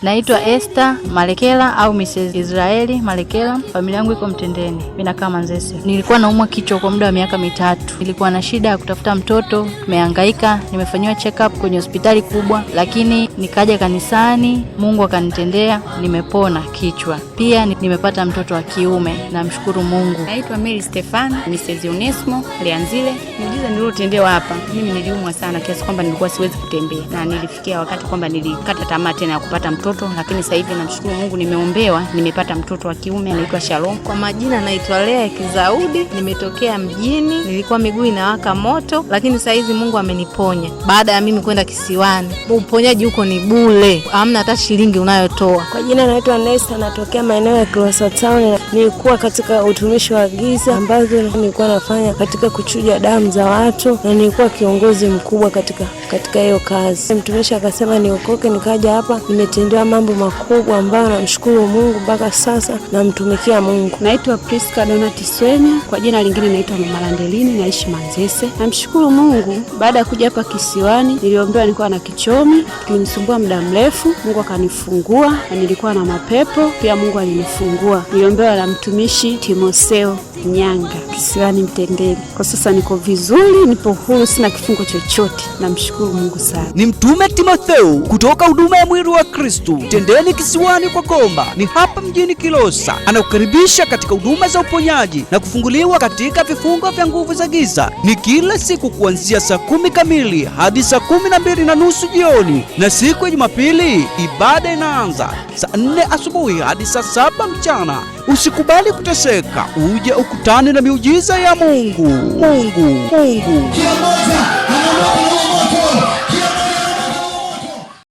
Naitwa Esther Malekela au Mrs. Israeli Malekela. Familia yangu iko Mtendeni. Mimi nakaa Manzese. Nilikuwa naumwa kichwa kwa muda wa miaka 3. Nilikuwa na shida ya kutafuta mtoto, nimehangaika, nimefanywa check up kwenye hospitali kubwa, lakini nikaja kanisani, Mungu akanitendea, nimepona kichwa. Pia nimepata mtoto wa kiume, namshukuru Mungu. Naitwa Mary Stefan, Mrs. Onesmo Lianzile. Muujiza niliotendewa hapa. Mimi niliumwa sana kiasi kwamba nilikuwa siwezi kutembea. Na nilifikia wakati kwamba nilikata tamaa tena ya kupata mtoto, lakini sasa hivi namshukuru Mungu nimeombewa, nimepata mtoto wa kiume anaitwa Shalom. Kwa majina naitwa Lea Kizaudi, nimetokea mjini, nilikuwa miguu inawaka moto, lakini sasa hizi Mungu ameniponya. Baada ya mimi kwenda kisiwani, uponyaji huko ni bure, hamna hata shilingi unayotoa. Kwa jina naitwa Nesta, natokea maeneo ya Kilosa Town. Nilikuwa katika utumishi wa giza ambazo nilikuwa nafanya katika kuchuja damu za watu, na nilikuwa kiongozi mkubwa katika hiyo kazi. Mtumishi akasema niokoke, nikaja hapa, nimetendewa mambo makubwa ambayo namshukuru Mungu mpaka sasa namtumikia Mungu. Naitwa Priska Donati Swenya, kwa jina lingine naitwa Mama Landelini, naishi Manzese. Namshukuru Mungu, baada ya kuja hapa kisiwani niliombewa, nilikuwa na kichomi kilinisumbua muda mrefu, Mungu akanifungua, na nilikuwa na mapepo pia, Mungu alinifungua. Niliombewa na mtumishi Timotheo Nyanga kisiwani Mtendeni. Kwa sasa niko vizuri, nipo huru, sina kifungo chochote. Namshukuru Mungu sana. Ni Mtume Timotheo kutoka huduma ya Mwili wa Kristo Mtendeni kisiwani kwa Komba, ni hapa mjini Kilosa. Anakukaribisha katika huduma za uponyaji na kufunguliwa katika vifungo vya nguvu za giza. Ni kila siku kuanzia saa 10 kamili hadi saa 12:30 jioni, na siku ya Jumapili ibada inaanza saa 4 asubuhi hadi saa 7 mchana. Usikubali kuteseka, uje ukutane na miujiza ya Mungu.